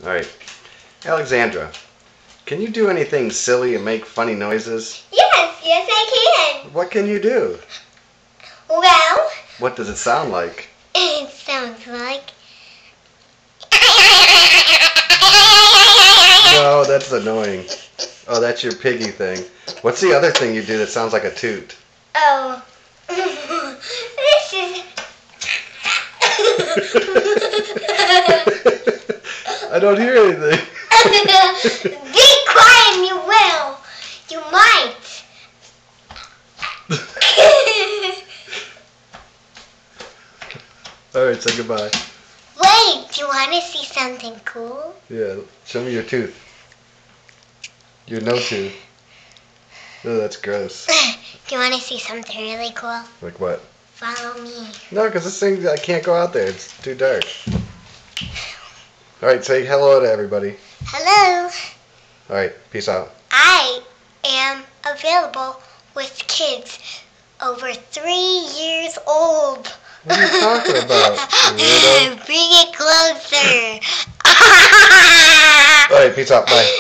Alright. Alexandra, can you do anything silly and make funny noises? Yes, I can. What can you do? Well, What does it sound like? it sounds like... No, that's annoying. Oh, that's your piggy thing. What's the other thing you do that sounds like a toot? Oh, this is... I don't hear anything. Be quiet and you will. You might. Alright, say goodbye. Wait, do you want to see something cool? Yeah, show me your tooth. Your no tooth. Oh, that's gross. Do you want to see something really cool? Like what? Follow me. No, because this thing, I can't go out there. It's too dark. Alright, say hello to everybody. Hello. Alright, peace out. I am available with kids over 3 years old. What are you talking about, you weirdo? Bring it closer. Alright, peace out. Bye.